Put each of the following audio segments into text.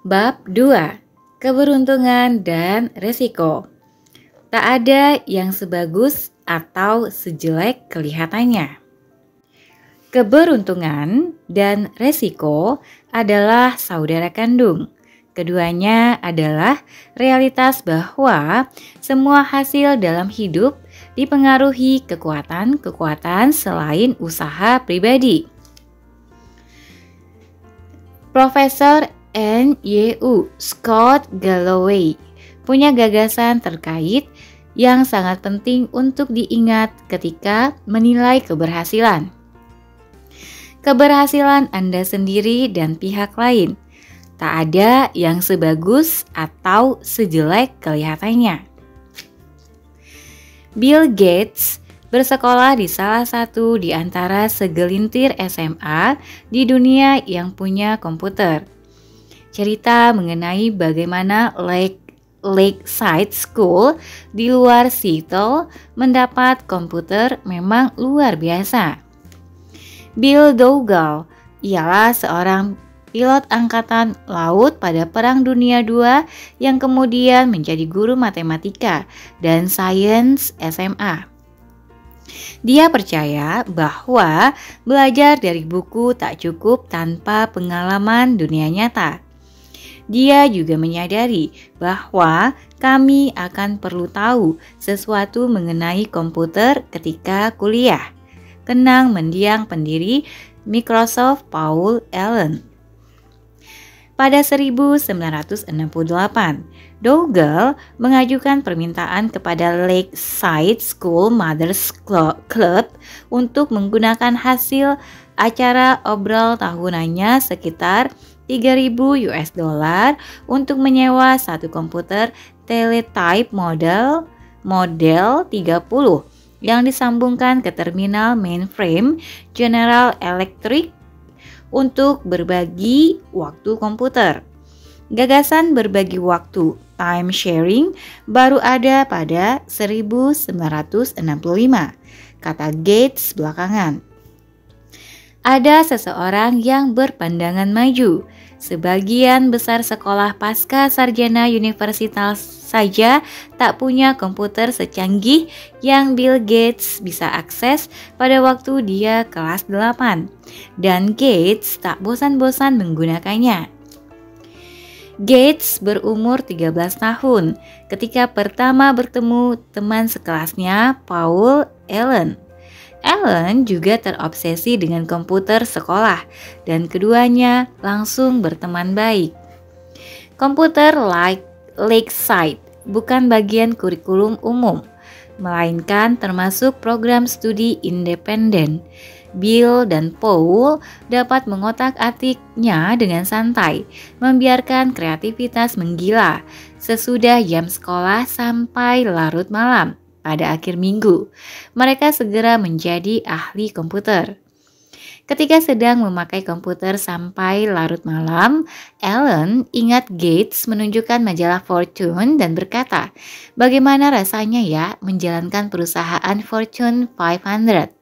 Bab 2. Keberuntungan dan resiko. Tak ada yang sebagus atau sejelek kelihatannya. Keberuntungan dan resiko adalah saudara kandung. Keduanya adalah realitas bahwa semua hasil dalam hidup dipengaruhi kekuatan-kekuatan selain usaha pribadi. Profesor N.Y.U. Scott Galloway punya gagasan terkait yang sangat penting untuk diingat ketika menilai keberhasilan. Keberhasilan Anda sendiri dan pihak lain. Tak ada yang sebagus atau sejelek kelihatannya. Bill Gates bersekolah di salah satu di antara segelintir SMA di dunia yang punya komputer. Cerita mengenai bagaimana Lakeside School di luar Seattle mendapat komputer memang luar biasa. Bill Dougal ialah seorang pilot angkatan laut pada Perang Dunia II yang kemudian menjadi guru matematika dan sains SMA. Dia percaya bahwa belajar dari buku tak cukup tanpa pengalaman dunia nyata. Dia juga menyadari bahwa kami akan perlu tahu sesuatu mengenai komputer ketika kuliah. Kenang mendiang pendiri Microsoft Paul Allen. Pada 1968, Dougal mengajukan permintaan kepada Lakeside School Mothers Club untuk menggunakan hasil acara obrol tahunannya sekitar $3.000 untuk menyewa satu komputer teletype model 30 yang disambungkan ke terminal mainframe General Electric untuk berbagi waktu komputer. Gagasan berbagi waktu time sharing baru ada pada 1965, kata Gates belakangan. Ada seseorang yang berpandangan maju. Sebagian besar sekolah pasca sarjana universitas saja tak punya komputer secanggih yang Bill Gates bisa akses pada waktu dia kelas 8. Dan Gates tak bosan-bosan menggunakannya. Gates berumur 13 tahun ketika pertama bertemu teman sekelasnya Paul Allen. Allen juga terobsesi dengan komputer sekolah dan keduanya langsung berteman baik. Komputer Lakeside bukan bagian kurikulum umum, melainkan termasuk program studi independen. Bill dan Paul dapat mengotak-atiknya dengan santai, membiarkan kreativitas menggila sesudah jam sekolah sampai larut malam. Pada akhir minggu, mereka segera menjadi ahli komputer. Ketika sedang memakai komputer sampai larut malam, Allen ingat Gates menunjukkan majalah Fortune dan berkata, "Bagaimana rasanya ya menjalankan perusahaan Fortune 500?"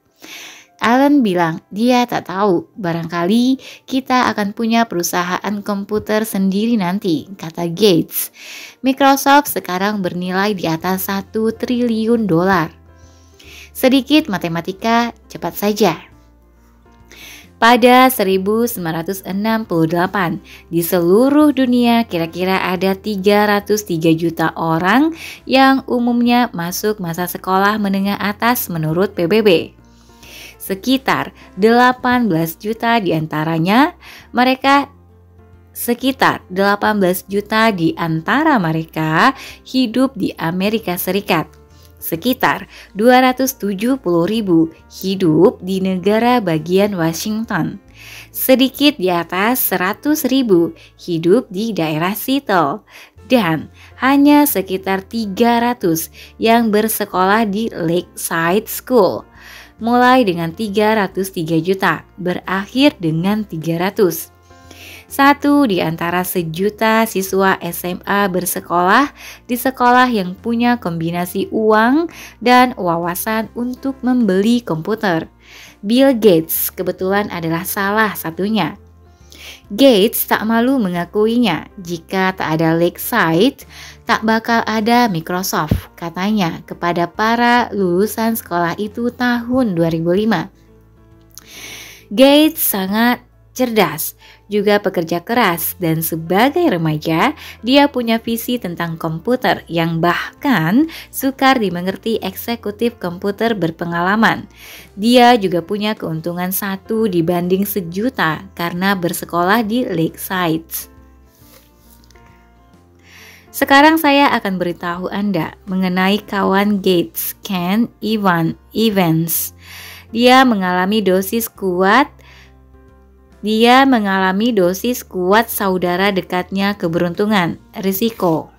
Allen bilang dia tak tahu, barangkali kita akan punya perusahaan komputer sendiri nanti, kata Gates. Microsoft sekarang bernilai di atas $1 triliun. Sedikit matematika, cepat saja. Pada 1968, di seluruh dunia kira-kira ada 303 juta orang yang umumnya masuk masa sekolah menengah atas menurut PBB. Sekitar 18 juta di antara mereka hidup di Amerika Serikat. Sekitar 270.000 hidup di negara bagian Washington. Sedikit di atas 100.000 hidup di daerah Seattle. Dan hanya sekitar 300 yang bersekolah di Lakeside School. Mulai dengan 303 juta, berakhir dengan 300. Satu di antara sejuta siswa SMA bersekolah di sekolah yang punya kombinasi uang dan wawasan untuk membeli komputer. Bill Gates kebetulan adalah salah satunya. Gates tak malu mengakuinya. Jika tak ada Lakeside, tak bakal ada Microsoft, katanya kepada para lulusan sekolah itu tahun 2005. Gates sangat cerdas, juga pekerja keras, dan sebagai remaja, dia punya visi tentang komputer yang bahkan sukar dimengerti eksekutif komputer berpengalaman. Dia juga punya keuntungan 1 dibanding 1.000.000 karena bersekolah di Lakeside. Sekarang saya akan beritahu Anda mengenai kawan Gates, Ken Evans. Dia mengalami dosis kuat saudara dekatnya keberuntungan, risiko.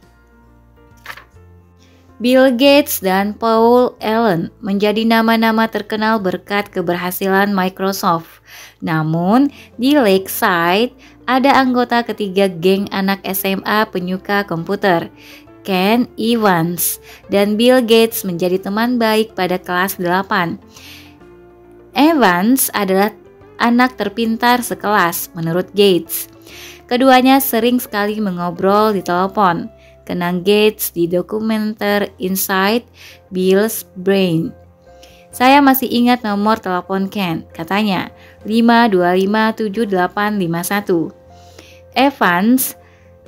Bill Gates dan Paul Allen menjadi nama-nama terkenal berkat keberhasilan Microsoft. Namun, di Lakeside ada anggota ketiga geng anak SMA penyuka komputer, Ken Evans, dan Bill Gates menjadi teman baik pada kelas 8. Evans adalah anak terpintar sekelas menurut Gates. Keduanya sering sekali mengobrol di telepon, kenang Gates di dokumenter Inside Bill's Brain. Saya masih ingat nomor telepon Ken, katanya 5257851.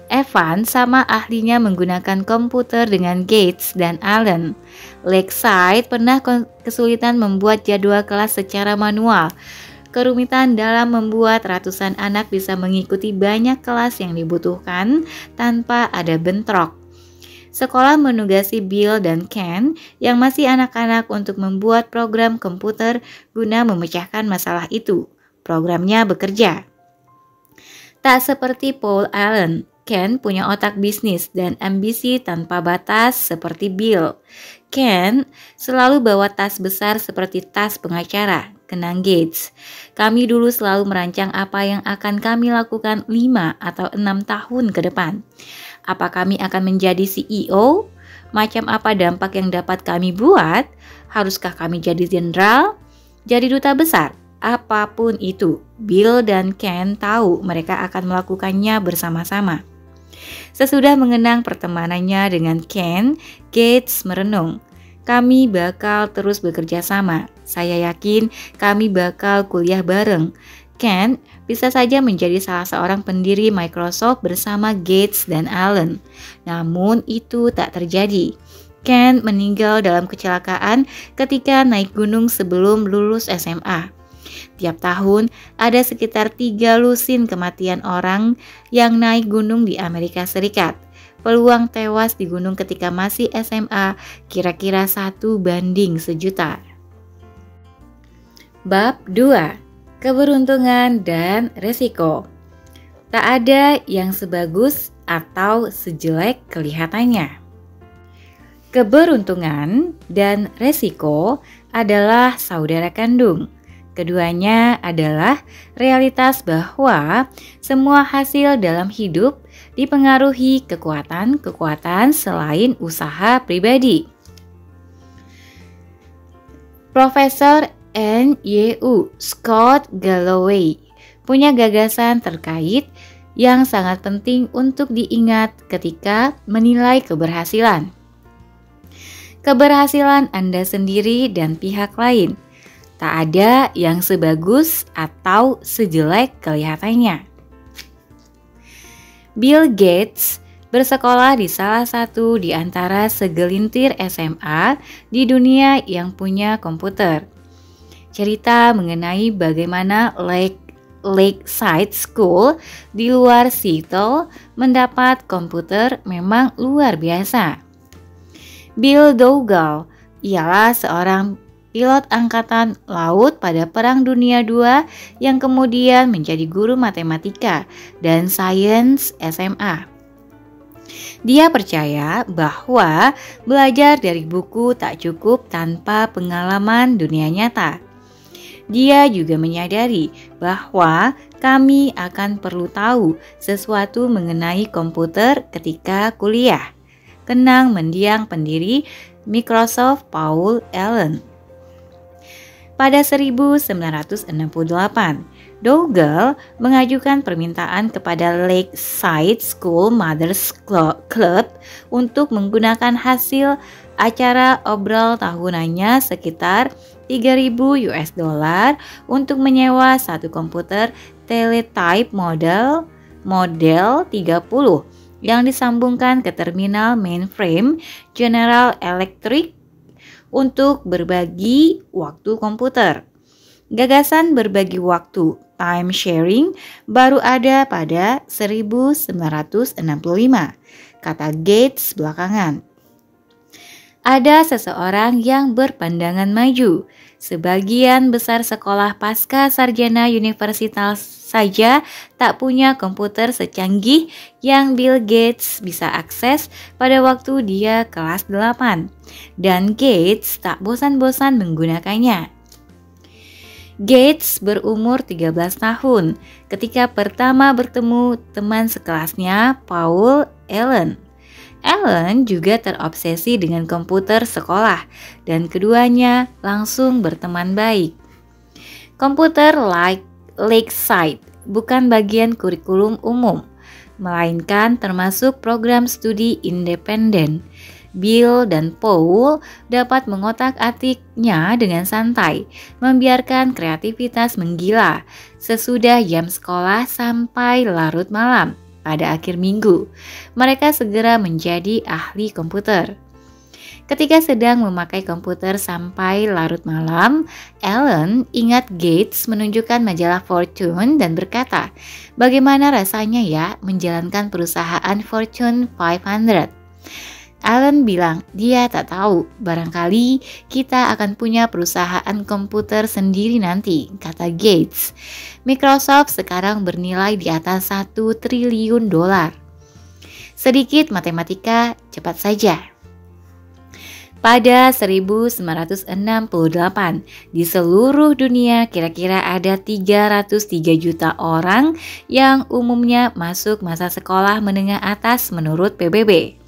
Evans sama ahlinya menggunakan komputer dengan Gates dan Allen. Lakeside pernah kesulitan membuat jadwal kelas secara manual. Kerumitan dalam membuat ratusan anak bisa mengikuti banyak kelas yang dibutuhkan tanpa ada bentrok. Sekolah menugasi Bill dan Ken yang masih anak-anak untuk membuat program komputer guna memecahkan masalah itu. Programnya bekerja. Tak seperti Paul Allen, Ken punya otak bisnis dan ambisi tanpa batas seperti Bill. Ken selalu bawa tas besar seperti tas pengacara, kenang Gates. Kami dulu selalu merancang apa yang akan kami lakukan 5 atau 6 tahun ke depan. Apa kami akan menjadi CEO? Macam apa dampak yang dapat kami buat? Haruskah kami jadi jenderal? Jadi duta besar? Apapun itu, Bill dan Ken tahu mereka akan melakukannya bersama-sama. Sesudah mengenang pertemanannya dengan Ken, Gates merenung. Kami bakal terus bekerja sama. Saya yakin kami bakal kuliah bareng. Ken bisa saja menjadi salah seorang pendiri Microsoft bersama Gates dan Allen. Namun itu tak terjadi. Ken meninggal dalam kecelakaan ketika naik gunung sebelum lulus SMA. Tiap tahun ada sekitar 3 lusin kematian orang yang naik gunung di Amerika Serikat. Peluang tewas di gunung ketika masih SMA kira-kira 1 banding 1.000.000. Bab 2. Keberuntungan dan resiko. Tak ada yang sebagus atau sejelek kelihatannya. Keberuntungan dan resiko adalah saudara kandung. Keduanya adalah realitas bahwa semua hasil dalam hidup dipengaruhi kekuatan-kekuatan selain usaha pribadi. Profesor N.Y.U. Scott Galloway punya gagasan terkait yang sangat penting untuk diingat ketika menilai keberhasilan. Keberhasilan Anda sendiri dan pihak lain. Tak ada yang sebagus atau sejelek kelihatannya. Bill Gates bersekolah di salah satu di antara segelintir SMA di dunia yang punya komputer. Cerita mengenai bagaimana Lakeside School di luar Seattle mendapat komputer memang luar biasa. Bill Dougal ialah seorang pilot angkatan laut pada Perang Dunia II yang kemudian menjadi guru matematika dan sains SMA. Dia percaya bahwa belajar dari buku tak cukup tanpa pengalaman dunia nyata. Dia juga menyadari bahwa kami akan perlu tahu sesuatu mengenai komputer ketika kuliah. Kenang mendiang pendiri Microsoft Paul Allen. Pada 1968, Dougal mengajukan permintaan kepada Lakeside School Mothers Club untuk menggunakan hasil acara obrol tahunannya sekitar 3.000 US dollar untuk menyewa satu komputer teletype model 30 yang disambungkan ke terminal mainframe General Electric untuk berbagi waktu komputer. Gagasan berbagi waktu time sharing baru ada pada 1965, kata Gates belakangan. Ada seseorang yang berpandangan maju. Sebagian besar sekolah pasca sarjana universitas saja tak punya komputer secanggih yang Bill Gates bisa akses pada waktu dia kelas 8. Dan Gates tak bosan-bosan menggunakannya. Gates berumur 13 tahun ketika pertama bertemu teman sekelasnya Paul Allen. Allen juga terobsesi dengan komputer sekolah dan keduanya langsung berteman baik. Komputer Lakeside bukan bagian kurikulum umum, melainkan termasuk program studi independen. Bill dan Paul dapat mengotak-atiknya dengan santai, membiarkan kreativitas menggila sesudah jam sekolah sampai larut malam. Pada akhir minggu, mereka segera menjadi ahli komputer. Ketika sedang memakai komputer sampai larut malam, Allen ingat Gates menunjukkan majalah Fortune dan berkata, "Bagaimana rasanya ya menjalankan perusahaan Fortune 500?" Allen bilang dia tak tahu, barangkali kita akan punya perusahaan komputer sendiri nanti, kata Gates. Microsoft sekarang bernilai di atas 1 triliun dolar. Sedikit matematika, cepat saja. Pada 1968, di seluruh dunia kira-kira ada 303 juta orang yang umumnya masuk masa sekolah menengah atas menurut PBB.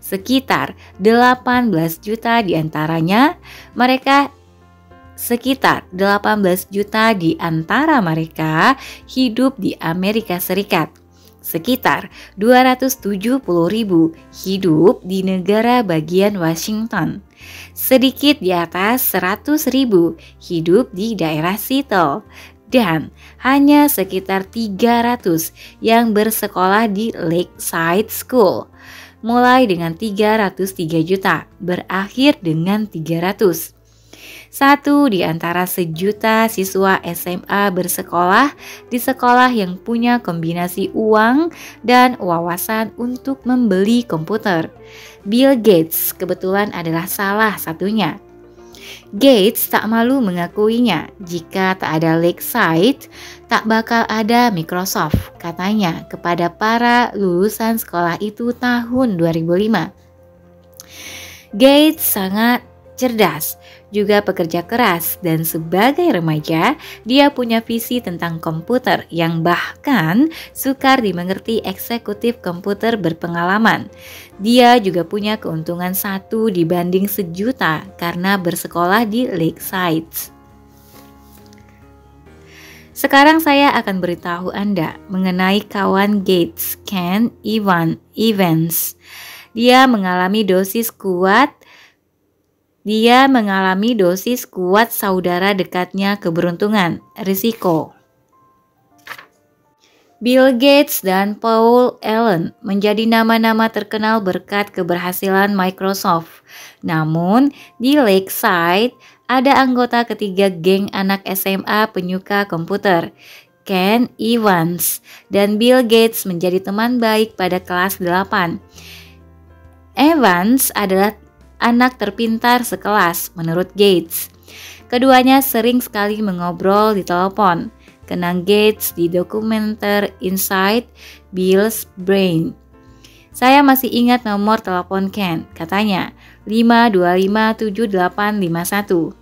Sekitar 18 juta di antara mereka hidup di Amerika Serikat. Sekitar 270.000 hidup di negara bagian Washington. Sedikit di atas 100.000 hidup di daerah Seattle. Dan hanya sekitar 300 yang bersekolah di Lakeside School. Mulai dengan 303 juta, berakhir dengan 300. Satu di antara sejuta siswa SMA bersekolah di sekolah yang punya kombinasi uang dan wawasan untuk membeli komputer. Bill Gates kebetulan adalah salah satunya. Gates tak malu mengakuinya. Jika tak ada Lakeside, tak bakal ada Microsoft, katanya kepada para lulusan sekolah itu tahun 2005. Gates sangat cerdas, juga pekerja keras, dan sebagai remaja, dia punya visi tentang komputer yang bahkan sukar dimengerti eksekutif komputer berpengalaman. Dia juga punya keuntungan 1 dibanding sejuta karena bersekolah di Lakeside. Sekarang saya akan beritahu Anda mengenai kawan Gates, Ken Evans. Dia mengalami dosis kuat saudara dekatnya keberuntungan, risiko. Bill Gates dan Paul Allen menjadi nama-nama terkenal berkat keberhasilan Microsoft. Namun, di Lakeside ada anggota ketiga geng anak SMA penyuka komputer, Ken Evans, dan Bill Gates menjadi teman baik pada kelas 8. Evans adalah anak terpintar sekelas menurut Gates. Keduanya sering sekali mengobrol di telepon, kenang Gates di dokumenter Inside Bill's Brain. Saya masih ingat nomor telepon Ken, katanya 5257851.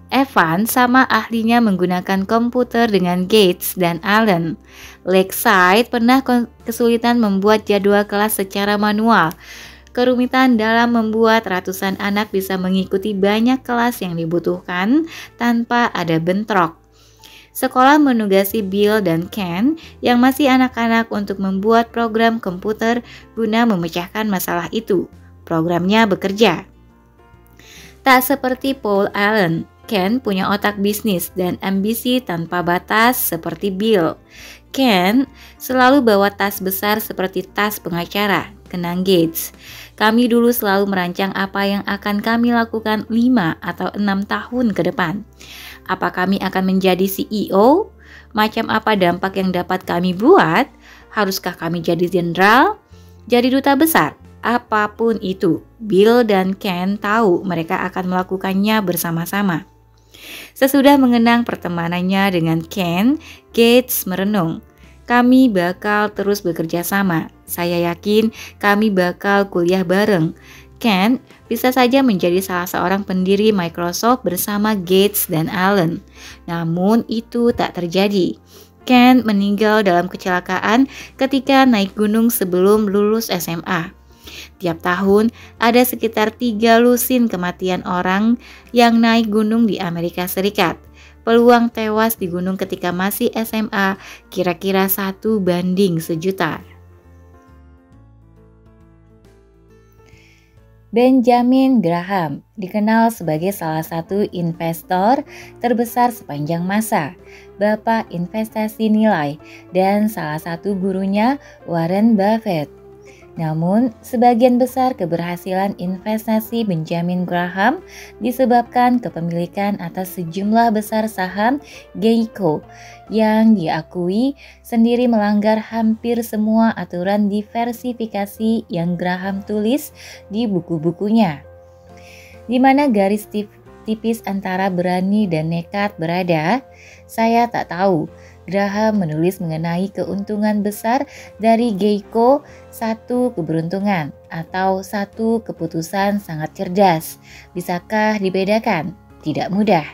Evans sama ahlinya menggunakan komputer dengan Gates dan Allen. Lakeside pernah kesulitan membuat jadwal kelas secara manual. Kerumitan dalam membuat ratusan anak bisa mengikuti banyak kelas yang dibutuhkan tanpa ada bentrok. Sekolah menugasi Bill dan Ken yang masih anak-anak untuk membuat program komputer guna memecahkan masalah itu. Programnya bekerja. Tak seperti Paul Allen, Ken punya otak bisnis dan ambisi tanpa batas seperti Bill. Ken selalu bawa tas besar seperti tas pengacara, kenang Gates. Kami dulu selalu merancang apa yang akan kami lakukan 5 atau 6 tahun ke depan. Apa kami akan menjadi CEO? Macam apa dampak yang dapat kami buat? Haruskah kami jadi jenderal? Jadi duta besar? Apapun itu, Bill dan Ken tahu mereka akan melakukannya bersama-sama. Sesudah mengenang pertemanannya dengan Ken, Gates merenung. Kami bakal terus bekerja sama. Saya yakin kami bakal kuliah bareng. Ken bisa saja menjadi salah seorang pendiri Microsoft bersama Gates dan Allen. Namun itu tak terjadi. Ken meninggal dalam kecelakaan ketika naik gunung sebelum lulus SMA. Tiap tahun ada sekitar 3 lusin kematian orang yang naik gunung di Amerika Serikat. Peluang tewas di gunung ketika masih SMA kira-kira 1 banding 1.000.000. Benjamin Graham dikenal sebagai salah satu investor terbesar sepanjang masa, bapak investasi nilai, dan salah satu gurunya Warren Buffett. Namun, sebagian besar keberhasilan investasi Benjamin Graham disebabkan kepemilikan atas sejumlah besar saham Geico yang diakui sendiri melanggar hampir semua aturan diversifikasi yang Graham tulis di buku-bukunya. Di mana garis tipis antara berani dan nekat berada, saya tak tahu. Graham menulis mengenai keuntungan besar dari Geico, 1 keberuntungan atau 1 keputusan sangat cerdas. Bisakah dibedakan? Tidak mudah.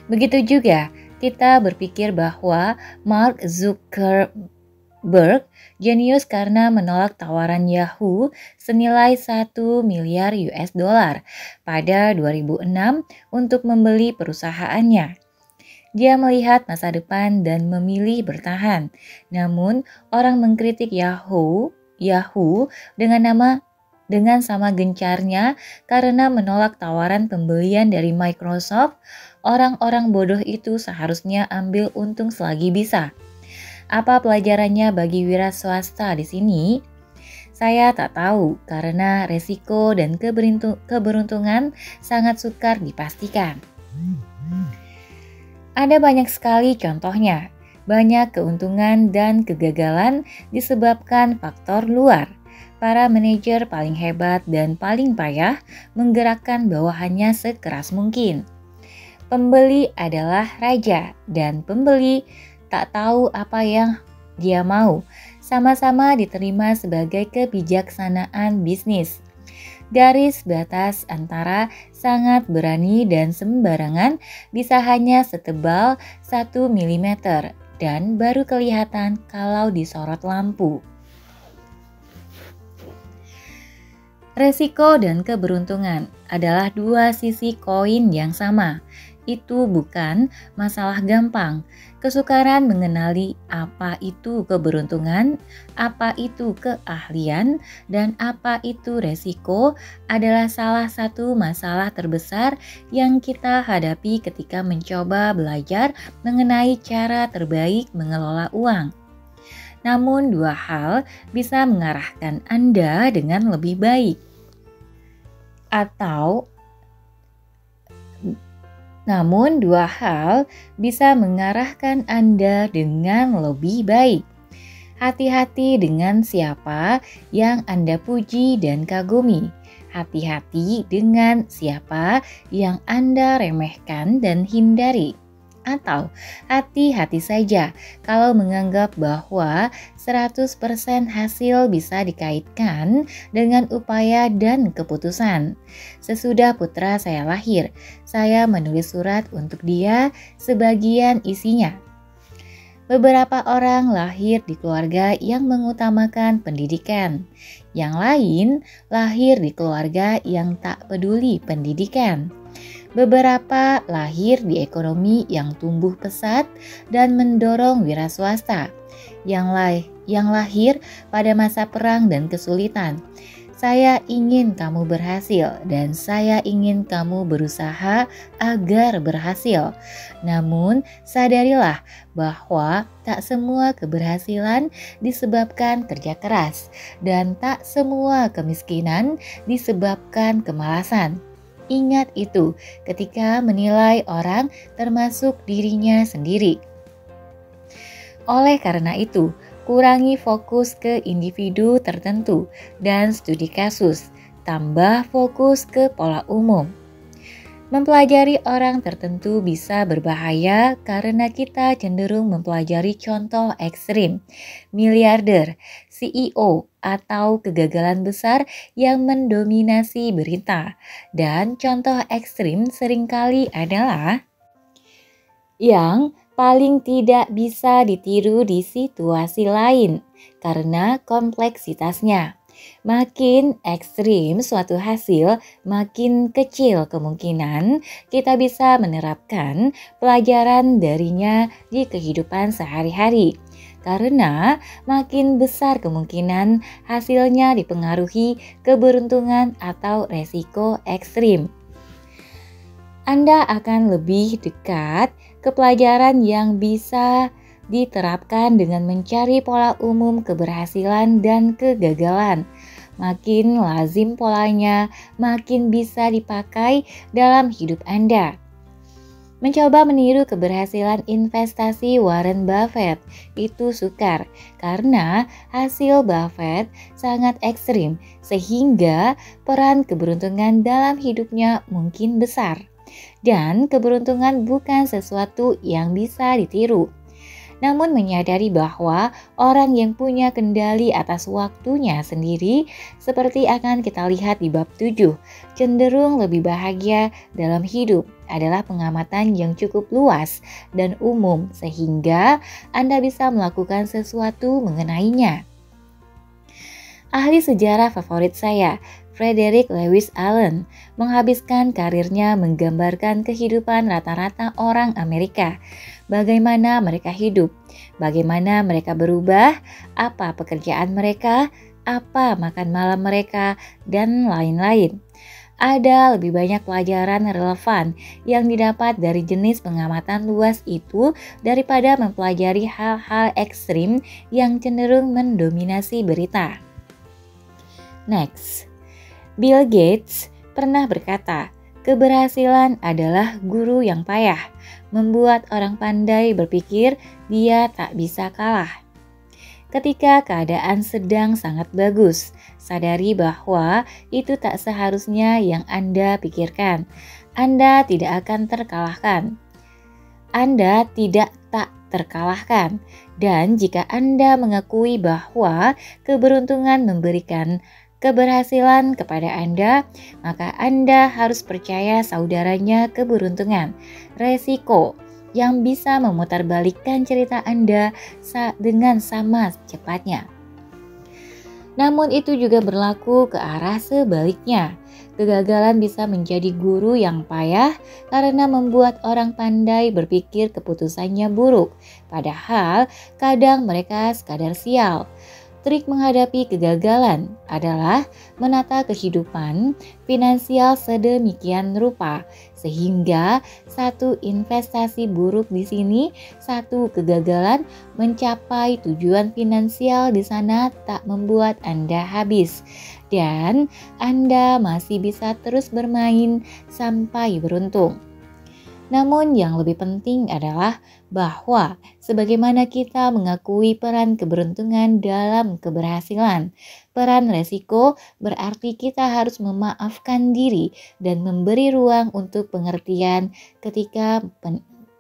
Begitu juga kita berpikir bahwa Mark Zuckerberg jenius karena menolak tawaran Yahoo senilai 1 miliar US dollar pada 2006 untuk membeli perusahaannya. Dia melihat masa depan dan memilih bertahan. Namun, orang mengkritik Yahoo dengan sama gencarnya karena menolak tawaran pembelian dari Microsoft. Orang-orang bodoh itu seharusnya ambil untung selagi bisa. Apa pelajarannya bagi wira swasta di sini? Saya tak tahu karena resiko dan keberuntungan sangat sukar dipastikan. Ada banyak sekali contohnya. Banyak keuntungan dan kegagalan disebabkan faktor luar. Para manajer paling hebat dan paling payah menggerakkan bawahannya sekeras mungkin. Pembeli adalah raja dan pembeli tak tahu apa yang dia mau. Sama-sama diterima sebagai kebijaksanaan bisnis. Garis batas antara sangat berani dan sembarangan bisa hanya setebal 1 mm dan baru kelihatan kalau disorot lampu. Resiko dan keberuntungan adalah 2 sisi koin yang sama. Itu bukan masalah gampang. Kesukaran mengenali apa itu keberuntungan, apa itu keahlian, dan apa itu resiko adalah salah satu masalah terbesar yang kita hadapi ketika mencoba belajar mengenai cara terbaik mengelola uang. Namun 2 hal bisa mengarahkan Anda dengan lebih baik. Namun 2 hal bisa mengarahkan Anda dengan lebih baik. Hati-hati dengan siapa yang Anda puji dan kagumi. Hati-hati dengan siapa yang Anda remehkan dan hindari. Atau hati-hati saja kalau menganggap bahwa 100% hasil bisa dikaitkan dengan upaya dan keputusan. Sesudah putra saya lahir, saya menulis surat untuk dia, sebagian isinya. Beberapa orang lahir di keluarga yang mengutamakan pendidikan. Yang lain lahir di keluarga yang tak peduli pendidikan. Beberapa lahir di ekonomi yang tumbuh pesat dan mendorong wira swasta, yang lahir pada masa perang dan kesulitan. Saya ingin kamu berhasil dan saya ingin kamu berusaha agar berhasil. Namun sadarilah bahwa tak semua keberhasilan disebabkan kerja keras dan tak semua kemiskinan disebabkan kemalasan. Ingat itu ketika menilai orang termasuk dirinya sendiri. Oleh karena itu, kurangi fokus ke individu tertentu dan studi kasus, tambah fokus ke pola umum. Mempelajari orang tertentu bisa berbahaya karena kita cenderung mempelajari contoh ekstrim, miliarder, CEO, atau kegagalan besar yang mendominasi berita. Dan contoh ekstrim seringkali adalah yang paling tidak bisa ditiru di situasi lain karena kompleksitasnya. Makin ekstrim suatu hasil, makin kecil kemungkinan kita bisa menerapkan pelajaran darinya di kehidupan sehari-hari. Karena makin besar kemungkinan hasilnya dipengaruhi keberuntungan atau resiko ekstrim. Anda akan lebih dekat ke pelajaran yang bisa diterapkan dengan mencari pola umum keberhasilan dan kegagalan. Makin lazim polanya, makin bisa dipakai dalam hidup Anda. Mencoba meniru keberhasilan investasi Warren Buffett itu sukar karena hasil Buffett sangat ekstrim sehingga peran keberuntungan dalam hidupnya mungkin besar. Dan keberuntungan bukan sesuatu yang bisa ditiru. Namun menyadari bahwa orang yang punya kendali atas waktunya sendiri, seperti akan kita lihat di bab 7, cenderung lebih bahagia dalam hidup adalah pengamatan yang cukup luas dan umum sehingga Anda bisa melakukan sesuatu mengenainya. Ahli sejarah favorit saya, Frederick Lewis Allen, menghabiskan karirnya menggambarkan kehidupan rata-rata orang Amerika. Bagaimana mereka hidup, bagaimana mereka berubah, apa pekerjaan mereka, apa makan malam mereka, dan lain-lain. Ada lebih banyak pelajaran relevan yang didapat dari jenis pengamatan luas itu daripada mempelajari hal-hal ekstrim yang cenderung mendominasi berita. Next, Bill Gates pernah berkata, keberhasilan adalah guru yang payah, membuat orang pandai berpikir dia tak bisa kalah. Ketika keadaan sedang sangat bagus, sadari bahwa itu tak seharusnya yang Anda pikirkan. Anda tidak akan terkalahkan. Anda tidak tak terkalahkan. Dan jika Anda mengakui bahwa keberuntungan memberikan keberhasilan kepada Anda, maka Anda harus percaya saudaranya keberuntungan, resiko yang bisa memutarbalikkan cerita Anda dengan sama cepatnya. Namun itu juga berlaku ke arah sebaliknya. Kegagalan bisa menjadi guru yang payah karena membuat orang pandai berpikir keputusannya buruk, padahal kadang mereka sekadar sial. Trik menghadapi kegagalan adalah menata kehidupan finansial sedemikian rupa sehingga satu investasi buruk di sini, satu kegagalan mencapai tujuan finansial di sana tak membuat Anda habis dan Anda masih bisa terus bermain sampai beruntung. Namun yang lebih penting adalah bahwa sebagaimana kita mengakui peran keberuntungan dalam keberhasilan, peran resiko berarti kita harus memaafkan diri dan memberi ruang untuk pengertian ketika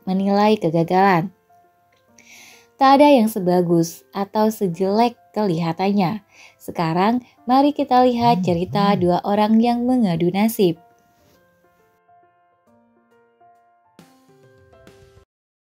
menilai kegagalan. Tak ada yang sebagus atau sejelek kelihatannya. Sekarang mari kita lihat cerita dua orang yang mengadu nasib.